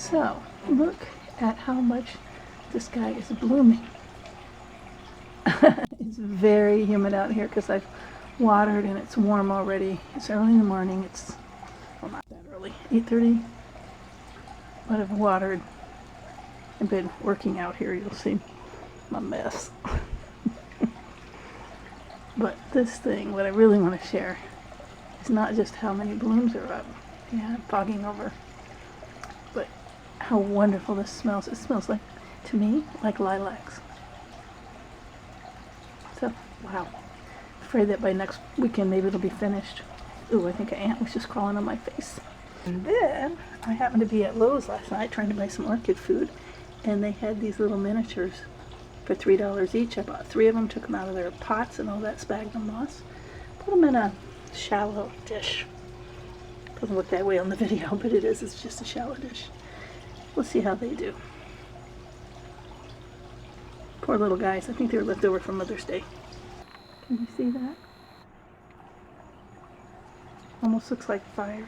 So, look at how much this guy is blooming. It's very humid out here because I've watered and it's warm already. It's early in the morning. It's, well, not that early, 8:30. But I've watered and been working out here. You'll see my mess. But this thing, what I really want to share, is not just how many blooms are up. Yeah, fogging over. But how wonderful this smells. It smells like, to me, like lilacs. So, wow. Afraid that by next weekend maybe it'll be finished. Ooh, I think an ant was just crawling on my face. And then I happened to be at Lowe's last night trying to buy some orchid food, and they had these little miniatures for $3 each. I bought 3 of them, took them out of their pots and all that sphagnum moss, put them in a shallow dish. Doesn't look that way on the video, but it is. It's just a shallow dish. We'll see how they do. Poor little guys. I think they were left over from Mother's Day. Can you see that? Almost looks like fire.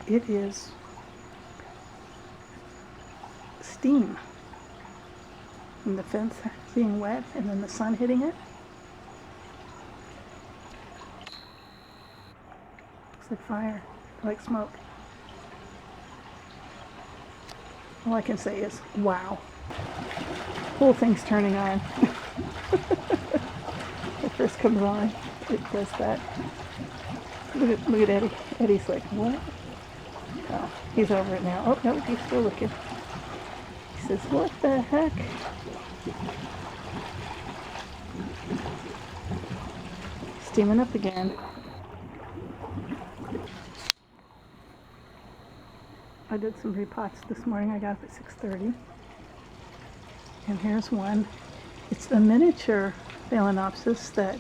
It is steam from the fence being wet and then the sun hitting it. Looks like fire, like smoke. All I can say is, wow. Whole thing's turning on. It first comes on, it does that. Look at Eddie. Eddie's like, what? Oh, he's over it now. Oh, no, he's still looking. He says, what the heck? Steaming up again. I did some repots this morning. I got up at 6:30. And here's one. It's the miniature Phalaenopsis that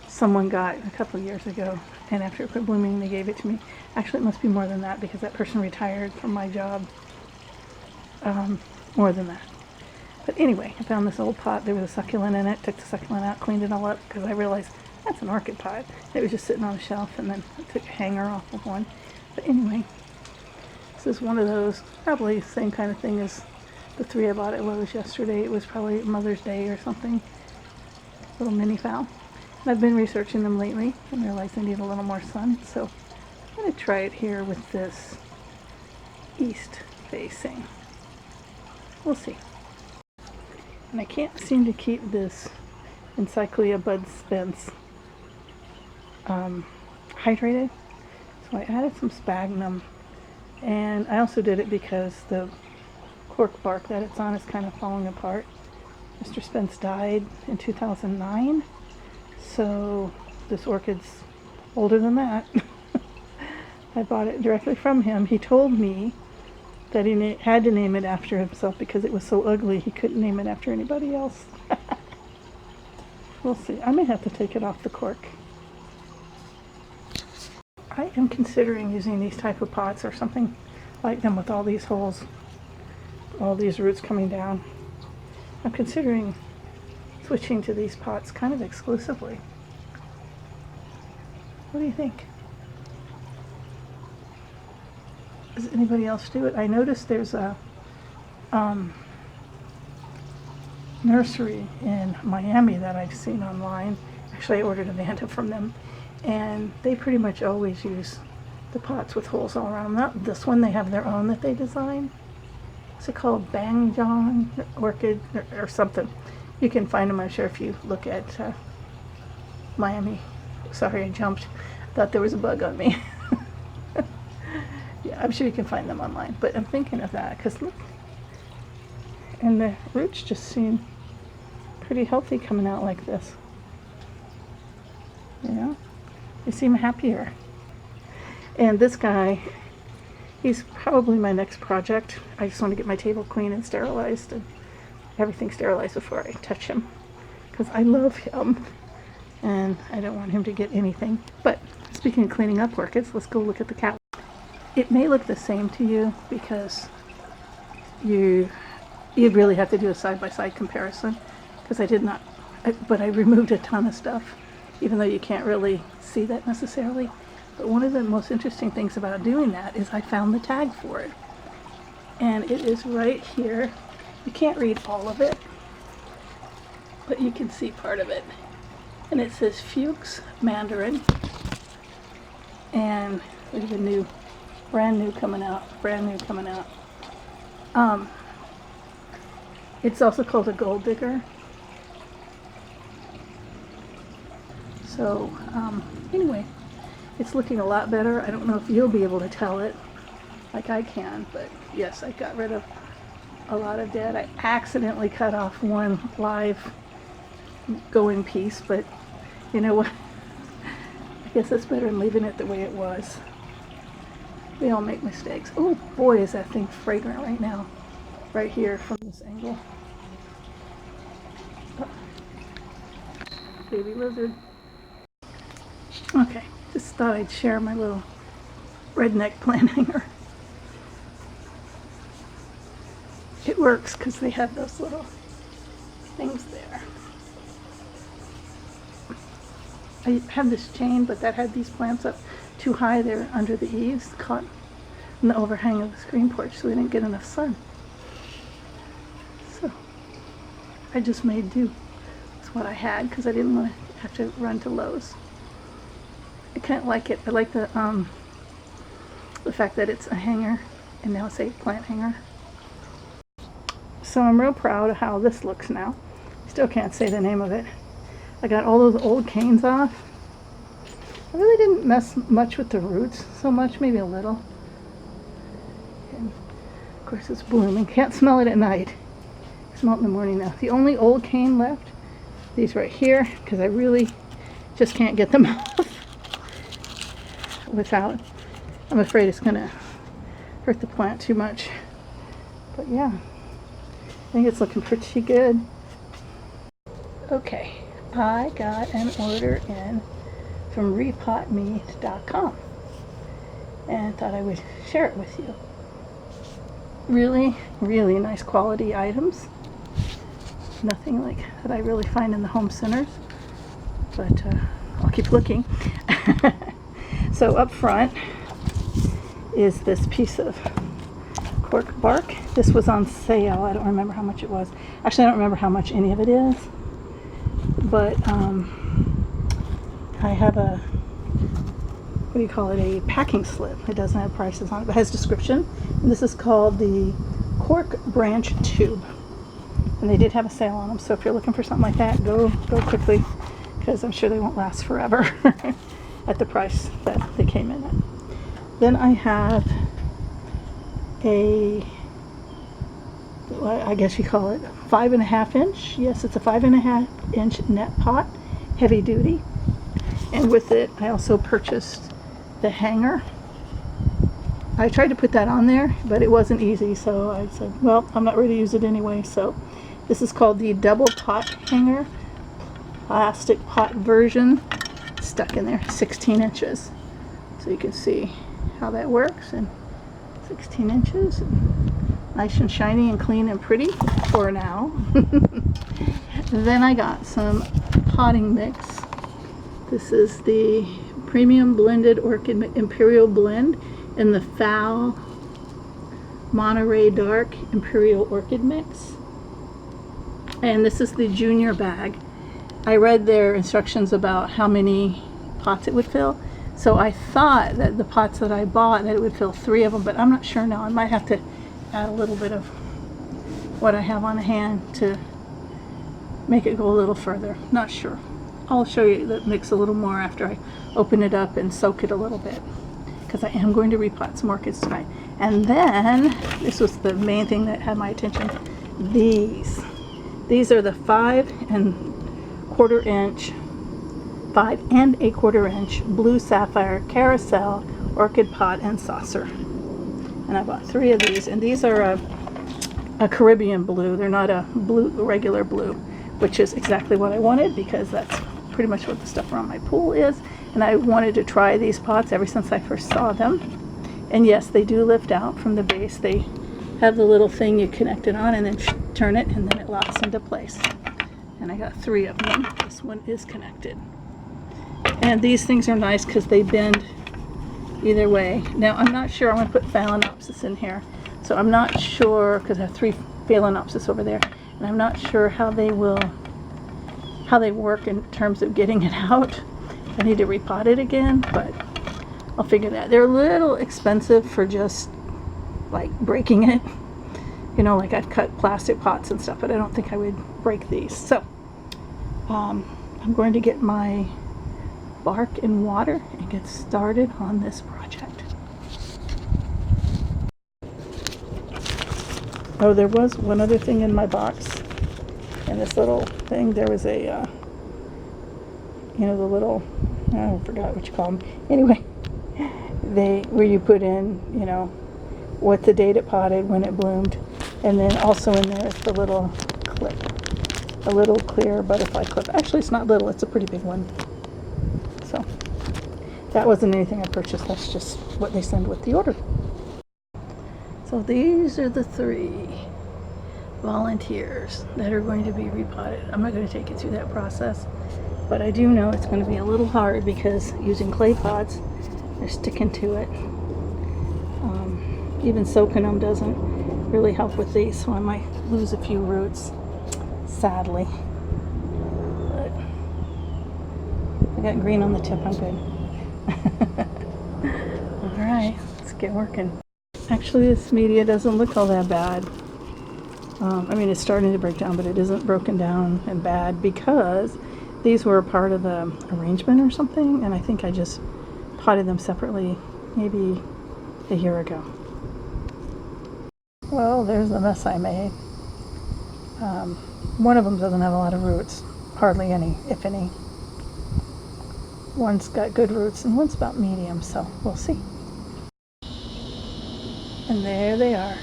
someone got a couple of years ago. And after it quit blooming, they gave it to me. Actually, it must be more than that because that person retired from my job. More than that. But anyway, I found this old pot. There was a succulent in it. Took the succulent out, cleaned it all up because I realized that's an orchid pot. It was just sitting on a shelf, and then I took a hanger off of one. But anyway, this is one of those, probably the same kind of thing as the 3 I bought at Lowe's yesterday. It was probably Mother's Day or something. Little mini phal. I've been researching them lately and realized they need a little more sun, so I'm going to try it here with this east facing. We'll see. And I can't seem to keep this Encyclia Bud Spence hydrated, so I added some sphagnum, and I also did it because the cork bark that it's on is kind of falling apart. Mr. Spence died in 2009. So this orchid's older than that. I bought it directly from him. He told me that he had to name it after himself because it was so ugly he couldn't name it after anybody else. We'll see. I may have to take it off the cork. I am considering using these type of pots or something like them with all these holes, all these roots coming down. I'm considering switching to these pots kind of exclusively. What do you think? Does anybody else do it? I noticed there's a nursery in Miami that I've seen online. Actually, I ordered a Vanta from them, and they pretty much always use the pots with holes all around them. Not this one, they have their own that they design. What's it called? Bang Jong Orchid or something. You can find them, I'm sure, if you look at Miami. Sorry, I jumped. Thought there was a bug on me. Yeah, I'm sure you can find them online. But I'm thinking of that because look. And the roots just seem pretty healthy coming out like this. You know? They seem happier. And this guy, he's probably my next project. I just want to get my table clean and sterilized and everything sterilized before I touch him because I love him and I don't want him to get anything. But speaking of cleaning up orchids, let's go look at the cat. It may look the same to you because you really have to do a side-by-side comparison because I did not, but I removed a ton of stuff even though you can't really see that necessarily. But one of the most interesting things about doing that is I found the tag for it. And it is right here. You can't read all of it, but you can see part of it. And it says Fuchs Mandarin. And we have a new, brand new coming out. It's also called a gold digger. So anyway, it's looking a lot better. I don't know if you'll be able to tell it like I can, but yes, I got rid of a lot of dead. I accidentally cut off one live going piece, but you know what? I guess it's better than leaving it the way it was. We all make mistakes. Oh boy, is that thing fragrant right now. Right here from this angle. Oh. Baby lizard. Okay, just thought I'd share my little redneck plant hanger. It works because they have those little things there. I have this chain, but that had these plants up too high there under the eaves, caught in the overhang of the screen porch, so we didn't get enough sun. So I just made do with what I had because I didn't want to have to run to Lowe's. I kind of like it. I like the fact that it's a hanger and now it's a plant hanger. So I'm real proud of how this looks now. Still can't say the name of it. I got all those old canes off. I really didn't mess much with the roots so much, maybe a little. And of course it's blooming. Can't smell it at night. Smell it in the morning now. The only old cane left, these right here, because I really just can't get them off without, I'm afraid it's gonna hurt the plant too much. But yeah, I think it's looking pretty good. Okay, I got an order in from repotme.com and thought I would share it with you. Really, really nice quality items. Nothing like that I really find in the home centers, but I'll keep looking. So up front is this piece of cork bark. This was on sale. I don't remember how much it was. Actually, I don't remember how much any of it is. But I have a, what do you call it, a packing slip. It doesn't have prices on it, but it has description. And this is called the cork branch tube. And they did have a sale on them, so if you're looking for something like that, go quickly, because I'm sure they won't last forever at the price that they came in at. Then I have a, I guess you call it 5.5 inch. Yes, it's a 5.5 inch net pot, heavy duty. And with it, I also purchased the hanger. I tried to put that on there, but it wasn't easy, so I said, well, I'm not ready to use it anyway. So this is called the double pot hanger, plastic pot version, stuck in there, 16 inches. So you can see how that works, and 16 inches, and nice and shiny and clean and pretty for now. Then I got some potting mix. This is the Premium Blended Orchid Imperial Blend in the Foul Monterey Dark Imperial Orchid Mix. And this is the junior bag. I read their instructions about how many pots it would fill. So I thought that the pots that I bought, that it would fill 3 of them, but I'm not sure now. I might have to add a little bit of what I have on hand to make it go a little further. Not sure. I'll show you the mix a little more after I open it up and soak it a little bit, because I am going to repot some orchids tonight. And then, this was the main thing that had my attention, these. These are the 5 1/4 inch, 5 1/4 inch blue sapphire carousel orchid pot and saucer. And I bought 3 of these, and these are a Caribbean blue. They're not a blue, regular blue, which is exactly what I wanted, because that's pretty much what the stuff around my pool is. And I wanted to try these pots ever since I first saw them. And yes, they do lift out from the base. They have the little thing you connect it on and then turn it, and then it locks into place. And I got 3 of them. This one is connected. And these things are nice because they bend either way. Now I'm not sure. I'm going to put Phalaenopsis in here. So I'm not sure, because I have 3 Phalaenopsis over there, and I'm not sure how they work in terms of getting it out. I need to repot it again, but I'll figure that. They're a little expensive for just like breaking it. You know, like I've cut plastic pots and stuff, but I don't think I would break these. So I'm going to get my bark and water and get started on this project. Oh, there was one other thing in my box. In this little thing, there was a, you know, the little, I forgot what you call them. Anyway, where you put in, you know, what the date it potted, when it bloomed, and then also in there is the little clip, a little clear butterfly clip. Actually, it's not little; it's a pretty big one. So that wasn't anything I purchased. That's just what they send with the order. So these are the 3 volunteers that are going to be repotted. I'm not going to take you through that process, but I do know it's going to be a little hard because using clay pots, they're sticking to it. Even soaking them doesn't really help with these, so I might lose a few roots, sadly. But I got green on the tip, I'm good. Alright, let's get working. Actually, this media doesn't look all that bad. I mean, it's starting to break down, but it isn't broken down and bad because these were a part of the arrangement or something, and I think I just potted them separately maybe a year ago. Well, there's the mess I made. One of them doesn't have a lot of roots, hardly any, if any. One's got good roots and one's about medium, so we'll see. And there they are,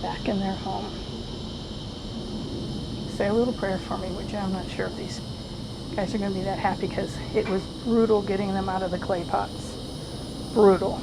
back in their home. Say a little prayer for me, would you? I'm not sure if these guys are going to be that happy because it was brutal getting them out of the clay pots. Brutal.